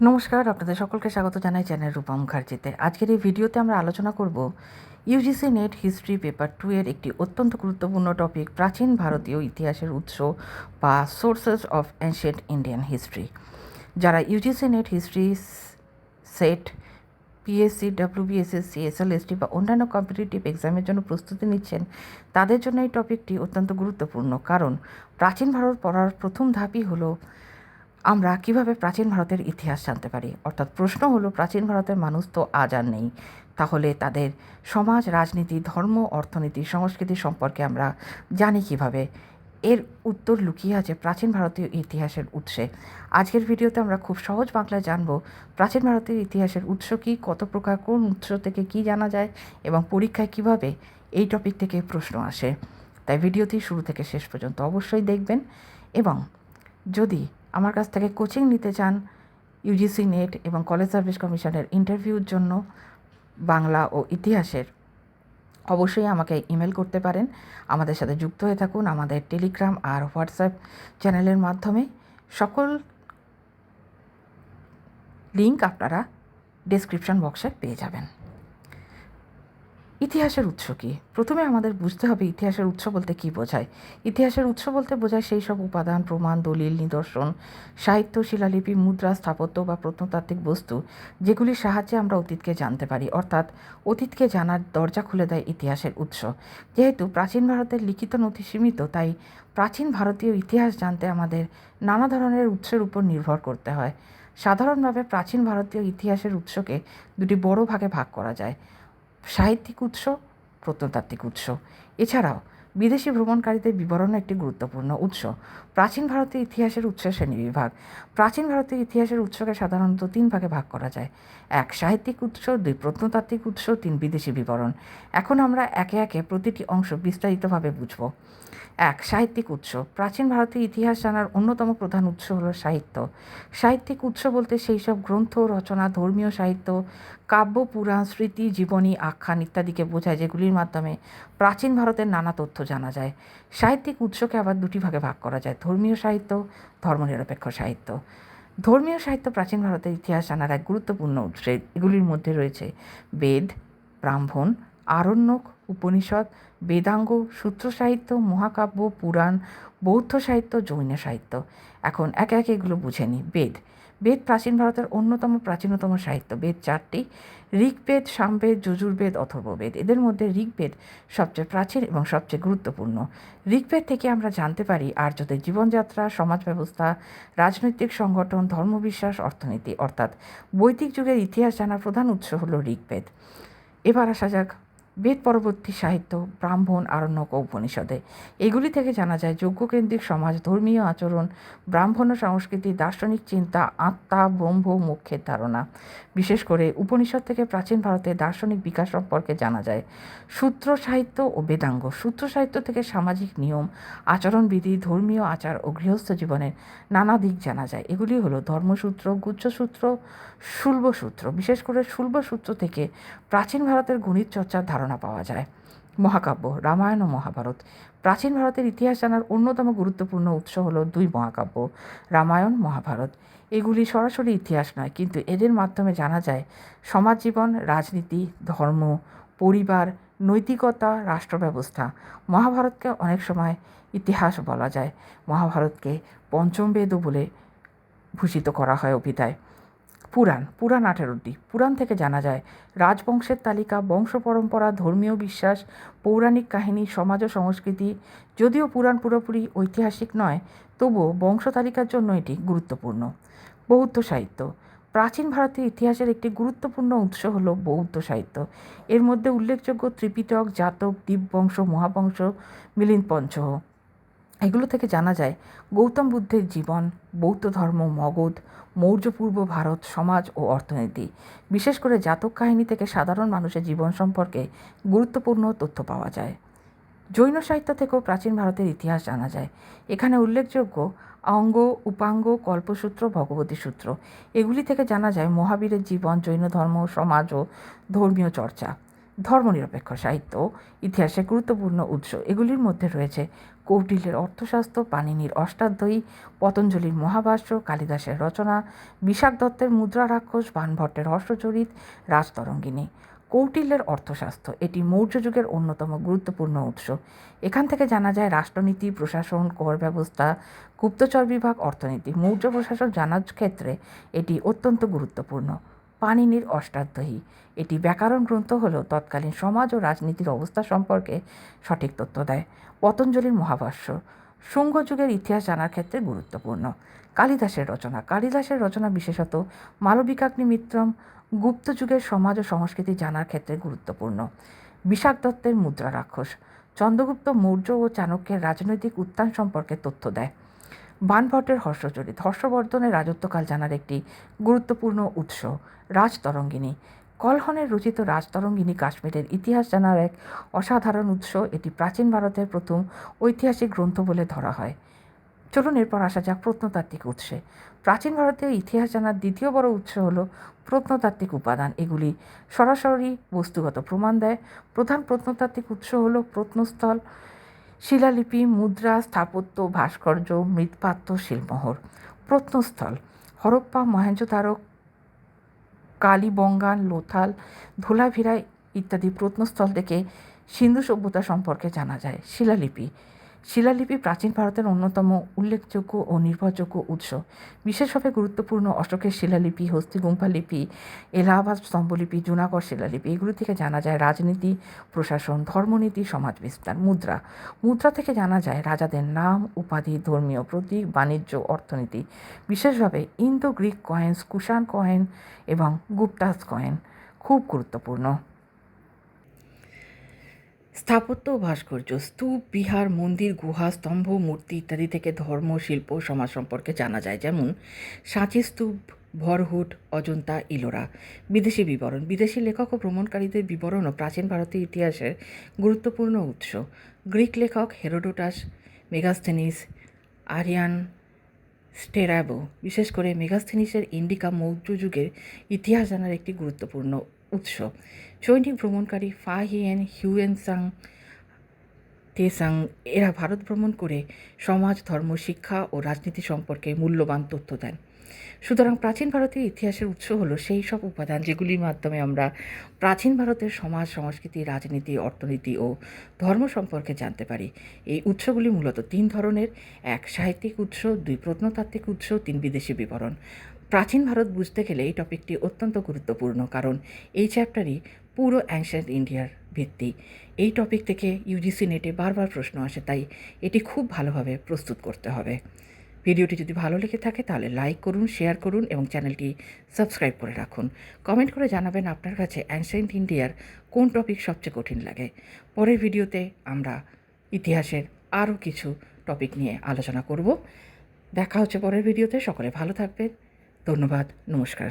নমস্কার, আপনাদের সকলকে স্বাগত জানাই চ্যানেল রূপা মুখার্জিতে। আজকের এই ভিডিওতে আমরা আলোচনা করব ইউজিসি নেট হিস্ট্রি পেপার 2 এর একটি অত্যন্ত গুরুত্বপূর্ণ টপিক, প্রাচীন ভারতীয় ইতিহাসের উৎস বা sources of ancient Indian history. যারা UGC NET history SET, PSC, WBSSC, SLST বা অন্যান্য কম্পিটিটিভ এক্সামের জন্য প্রস্তুতি নিচ্ছেন, তাদের জন্য এই টপিকটি অত্যন্ত গুরুত্বপূর্ণ। কারণ প্রাচীন ভারত পড়ার প্রথম ধাপই হলো আমরা কিভাবে প্রাচীন ভারতের ইতিহাস জানতে পারি। অর্থাৎ প্রশ্ন হলো, প্রাচীন ভারতের মানুষ তো আজ আর নেই, তাহলে তাদের সমাজ, রাজনীতি, ধর্ম, অর্থনীতি, সংস্কৃতি সম্পর্কে আমরা জানি কিভাবে? এর উত্তর লুকিয়ে আছে প্রাচীন ভারতীয় ইতিহাসের উৎসে। আজকের ভিডিওতে আমরা খুব সহজ বাংলায় জানব প্রাচীন ভারতীয় ইতিহাসের উৎস কী, কত প্রকার, কোন উৎস থেকে কী জানা যায় এবং পরীক্ষায় কিভাবে এই টপিক থেকে প্রশ্ন আসে। তাই ভিডিওটি শুরু থেকে শেষ পর্যন্ত অবশ্যই দেখবেন। এবং যদি আমার কাছ থেকে কোচিং নিতে চান ইউজিসি নেট এবং কলেজ সার্ভিস কমিশনের ইন্টারভিউর জন্য বাংলা ও ইতিহাসের, অবশ্যই আমাকে ইমেল করতে পারেন। আমাদের সাথে যুক্ত হয়ে থাকুন আমাদের টেলিগ্রাম আর হোয়াটসঅ্যাপ চ্যানেলের মাধ্যমে। সকল লিঙ্ক আপনারা ডেসক্রিপশন বক্সে পেয়ে যাবেন। ইতিহাসের উৎস কী? প্রথমে আমাদের বুঝতে হবে ইতিহাসের উৎস বলতে কী বোঝায়। ইতিহাসের উৎস বলতে বোঝায় সেই সব উপাদান, প্রমাণ, দলিল, নিদর্শন, সাহিত্য, শিলালিপি, মুদ্রা, স্থাপত্য বা প্রত্নতাত্ত্বিক বস্তু যেগুলির সাহায্যে আমরা অতীতকে জানতে পারি। অর্থাৎ অতীতকে জানার দরজা খুলে দেয় ইতিহাসের উৎস। যেহেতু প্রাচীন ভারতের লিখিত নথি সীমিত, তাই প্রাচীন ভারতীয় ইতিহাস জানতে আমাদের নানা ধরনের উৎসের উপর নির্ভর করতে হয়। সাধারণভাবে প্রাচীন ভারতীয় ইতিহাসের উৎসকে দুটি বড় ভাগে ভাগ করা যায়: সাহিত্যিক উৎস, প্রত্নতাত্ত্বিক উৎস। এছাড়াও বিদেশি ভ্রমণকারীদের বিবরণও একটি গুরুত্বপূর্ণ উৎস। প্রাচীন ভারতীয় ইতিহাসের উৎসের শ্রেণীবিভাগ। প্রাচীন ভারতীয় ইতিহাসের উৎসকে সাধারণত 3 ভাগে ভাগ করা যায়: 1 সাহিত্যিক উৎস, 2 প্রত্নতাত্ত্বিক উৎস, 3 বিদেশি বিবরণ। এখন আমরা একে একে প্রতিটি অংশ বিস্তারিতভাবে বুঝব। 1 সাহিত্যিক উৎস। প্রাচীন ভারতীয় ইতিহাস জানার অন্যতম প্রধান উৎস হল সাহিত্য। সাহিত্যিক উৎস বলতে সেই সব গ্রন্থ, রচনা, ধর্মীয় সাহিত্য, কাব্য, পুরাণ, স্মৃতি, জীবনী, আখ্যান ইত্যাদিকে বোঝায়, যেগুলির মাধ্যমে প্রাচীন ভারতের নানা তথ্য জানা যায়। সাহিত্যিক উৎসকে আবার 2টি ভাগে ভাগ করা যায়: ধর্মীয় সাহিত্য, ধর্মনিরপেক্ষ সাহিত্য। ধর্মীয় সাহিত্য প্রাচীন ভারতের ইতিহাস জানার এক গুরুত্বপূর্ণ উৎস। এগুলির মধ্যে রয়েছে বেদ, ব্রাহ্মণ, আরণ্যক, উপনিষদ, বেদাঙ্গ, সূত্র সাহিত্য, মহাকাব্য, পুরাণ, বৌদ্ধ সাহিত্য, জৈন সাহিত্য। এখন একে একে এগুলো বুঝে নিই। বেদ। বেদ প্রাচীন ভারতের অন্যতম প্রাচীনতম সাহিত্য। বেদ 4টি: ঋগ্বেদ, সামবেদ, যজুর্বেদ, অথর্ববেদ। এদের মধ্যে ঋগ্বেদ সবচেয়ে প্রাচীন এবং সবচেয়ে গুরুত্বপূর্ণ। ঋগ্বেদ থেকে আমরা জানতে পারি আর্যদের জীবনযাত্রা, সমাজ ব্যবস্থা, রাজনৈতিক সংগঠন, ধর্মবিশ্বাস, অর্থনীতি। অর্থাৎ বৈদিক যুগের ইতিহাস জানার প্রধান উৎস হল ঋগ্বেদ। এবার আসা যাক বেদ পরবর্তী সাহিত্য, ব্রাহ্মণ, আরণ্যক ও উপনিষদে। এগুলি থেকে জানা যায় যজ্ঞকেন্দ্রিক সমাজ, ধর্মীয় আচরণ, ব্রাহ্মণ সংস্কৃতি, দার্শনিক চিন্তা, আত্মা, ব্রহ্ম, মোক্ষের ধারণা। বিশেষ করে উপনিষদ থেকে প্রাচীন ভারতের দার্শনিক বিকাশ সম্পর্কে জানা যায়। সূত্র সাহিত্য ও বেদাঙ্গ। সূত্র সাহিত্য থেকে সামাজিক নিয়ম, আচরণবিধি, ধর্মীয় আচার ও গৃহস্থ জীবনের নানা দিক জানা যায়। এগুলি হলো ধর্মসূত্র, গুচ্ছসূত্র, শুল্বসূত্র। বিশেষ করে শুল্বসূত্র থেকে প্রাচীন ভারতের গণিত চর্চার ধারণা পাওয়া যায়। মহাকাব্য, রামায়ণ ও মহাভারত। প্রাচীন ভারতের ইতিহাস জানার অন্যতম গুরুত্বপূর্ণ উৎস হল 2 মহাকাব্য, রামায়ণ, মহাভারত। এগুলি সরাসরি ইতিহাস নয়, কিন্তু এদের মাধ্যমে জানা যায় সমাজ জীবন, রাজনীতি, ধর্ম, পরিবার, নৈতিকতা, রাষ্ট্র ব্যবস্থা। মহাভারতকে অনেক সময় ইতিহাস বলা যায়। মহাভারতকে পঞ্চম বেদও বলে ভূষিত করা হয় অভিধায়। পুরাণ। পুরাণ 18টি। পুরাণ থেকে জানা যায় রাজবংশের তালিকা, বংশ পরম্পরা, ধর্মীয় বিশ্বাস, পৌরাণিক কাহিনী, সমাজ ও সংস্কৃতি। যদিও পুরাণ পুরোপুরি ঐতিহাসিক নয়, তবুও বংশ তালিকার জন্য এটি গুরুত্বপূর্ণ। বৌদ্ধ সাহিত্য। প্রাচীন ভারতীয় ইতিহাসের একটি গুরুত্বপূর্ণ উৎস হল বৌদ্ধ সাহিত্য। এর মধ্যে উল্লেখযোগ্য ত্রিপিটক, জাতক, দীপবংশ, মহাবংশ, মিলিন্দ পঞ্চহ। এগুলো থেকে জানা যায় গৌতম বুদ্ধের জীবন, বৌদ্ধ ধর্ম, মগধ, মৌর্য পূর্ব ভারত, সমাজ ও অর্থনীতি। বিশেষ করে জাতক কাহিনী থেকে সাধারণ মানুষের জীবন সম্পর্কে গুরুত্বপূর্ণ তথ্য পাওয়া যায়। জৈন সাহিত্য থেকেও প্রাচীন ভারতের ইতিহাস জানা যায়। এখানে উল্লেখযোগ্য অঙ্গ, উপাঙ্গ, কল্পসূত্র, ভগবতী সূত্র। এগুলি থেকে জানা যায় মহাবীরের জীবন, জৈন ধর্ম, সমাজ ও ধর্মীয় চর্চা। ধর্মনিরপেক্ষ সাহিত্য ইতিহাসের গুরুত্বপূর্ণ উৎস। এগুলির মধ্যে রয়েছে কৌটিল্যের অর্থশাস্ত্র, পাণিনির অষ্টাধ্যায়ী, পতঞ্জলির মহাভাষ্য, কালিদাসের রচনা, বিশাখ দত্তের মুদ্রা রাক্ষস, বাণভট্টের হর্ষচরিত, রাজতরঙ্গিনী। কৌটিল্যের অর্থশাস্ত্র এটি মৌর্য যুগের অন্যতম গুরুত্বপূর্ণ উৎস। এখান থেকে জানা যায় রাষ্ট্রনীতি, প্রশাসন, কর ব্যবস্থা, গুপ্তচর বিভাগ, অর্থনীতি। মৌর্য প্রশাসন জানার ক্ষেত্রে এটি অত্যন্ত গুরুত্বপূর্ণ। পাণিনির অষ্টাধ্যায়ী এটি ব্যাকরণ গ্রন্থ হলেও তৎকালীন সমাজ ও রাজনীতির অবস্থা সম্পর্কে সঠিক তথ্য দেয়। পতঞ্জলির মহাভাষ্য শুঙ্গ যুগের ইতিহাস জানার ক্ষেত্রে গুরুত্বপূর্ণ। কালিদাসের রচনা বিশেষত মালবিকাগ্নিমিত্রম গুপ্ত যুগের সমাজ ও সংস্কৃতি জানার ক্ষেত্রে গুরুত্বপূর্ণ। বিশাখ দত্তের মুদ্রা রাক্ষস চন্দ্রগুপ্ত মৌর্য ও চাণক্যের রাজনৈতিক উত্থান সম্পর্কে তথ্য দেয়। বাণভট্টের হর্ষচরিত হর্ষবর্ধনের রাজত্বকাল জানার একটি গুরুত্বপূর্ণ উৎস। রাজতরঙ্গিনী কলহনের রচিত রাজতরঙ্গিনী কাশ্মীরের ইতিহাস জানার এক অসাধারণ উৎস। এটি প্রাচীন ভারতের প্রথম ঐতিহাসিক গ্রন্থ বলে ধরা হয়। চলুন এরপর আসা যাক প্রত্নতাত্ত্বিক উৎসে। প্রাচীন ভারতের ইতিহাস জানার দ্বিতীয় বড় উৎস হল প্রত্নতাত্ত্বিক উপাদান। এগুলি সরাসরি বস্তুগত প্রমাণ দেয়। প্রধান প্রত্নতাত্ত্বিক উৎস হল প্রত্নস্থল, শিলালিপি, মুদ্রা, স্থাপত্য, ভাস্কর্য, মৃৎপাত্র, শিলমোহর। প্রত্নস্থল হরপ্পা, মহেঞ্জোদারো, কালীবঙ্গান, লোথাল, ধোলাভিরা ইত্যাদি প্রত্নস্থল থেকে সিন্ধু সভ্যতা সম্পর্কে জানা যায়। শিলালিপি প্রাচীন ভারতের অন্যতম উল্লেখযোগ্য ও নির্ভরযোগ্য উৎস। বিশেষভাবে গুরুত্বপূর্ণ অশোকের শিলালিপি, হস্তিগুম্ফা লিপি, এলাহাবাদ স্তম্ভলিপি, জুনাগড় শিলালিপি। এগুলি থেকে জানা যায় রাজনীতি, প্রশাসন, ধর্মনীতি, সমাজ বিস্তার। মুদ্রা থেকে জানা যায় রাজাদের নাম, উপাধি, ধর্মীয় প্রতীক, বাণিজ্য, অর্থনীতি। বিশেষভাবে Indo Greek coins, Kushan coin এবং গুপ্তাস কয়েন খুব গুরুত্বপূর্ণ। স্থাপত্য ও ভাস্কর্য স্তূপ, বিহার, মন্দির, গুহা, স্তম্ভ, মূর্তি ইত্যাদি থেকে ধর্ম, শিল্প, সমাজ সম্পর্কে জানা যায়। যেমন সাঁচি স্তূপ, ভরহুট, অজন্তা, ইলোরা। বিদেশি বিবরণ বিদেশি লেখক ও ভ্রমণকারীদের বিবরণও প্রাচীন ভারতীয় ইতিহাসের গুরুত্বপূর্ণ উৎস। গ্রিক লেখক হেরোডোটাস, মেগাস্থেনিস, আরিয়ান স্টেরাবো বিশেষ করে মেগাস্থেনিসের ইন্ডিকা মৌর্য যুগের ইতিহাস জানার একটি গুরুত্বপূর্ণ উৎস। চৈনিক ভ্রমণকারী ফা হিয়েন, হিউয়েনসাং, তেসাং এরা ভারত ভ্রমণ করে সমাজ, ধর্ম, শিক্ষা ও রাজনীতি সম্পর্কে মূল্যবান তথ্য দেন। সুতরাং প্রাচীন ভারতীয় ইতিহাসের উৎস হলো সেই সব উপাদান যেগুলির মাধ্যমে আমরা প্রাচীন ভারতের সমাজ, সংস্কৃতি, রাজনীতি, অর্থনীতি ও ধর্ম সম্পর্কে জানতে পারি। এই উৎসগুলি মূলত তিন ধরনের: এক সাহিত্যিক উৎস, দুই প্রত্নতাত্ত্বিক উৎস, তিন বিদেশি বিবরণ। প্রাচীন ভারত বুঝতে গেলে এই টপিকটি অত্যন্ত গুরুত্বপূর্ণ, কারণ এই চ্যাপ্টারই পুরো অ্যানশিয়েন্ট ইন্ডিয়ার ভিত্তি। এই টপিক থেকে ইউজিসি নেটে বারবার প্রশ্ন আসে, তাই এটি খুব ভালোভাবে প্রস্তুত করতে হবে। ভিডিওটি যদি ভালো লেগে থাকে তাহলে লাইক করুন, শেয়ার করুন এবং চ্যানেলটি সাবস্ক্রাইব করে রাখুন। কমেন্ট করে জানাবেন আপনার কাছে অ্যানশিয়েন্ট ইন্ডিয়ার কোন টপিক সবচেয়ে কঠিন লাগে। পরের ভিডিওতে আমরা ইতিহাসের আরও কিছু টপিক নিয়ে আলোচনা করব। দেখা হচ্ছে পরের ভিডিওতে। সকলে ভালো থাকবেন। ধন্যবাদ। নমস্কার।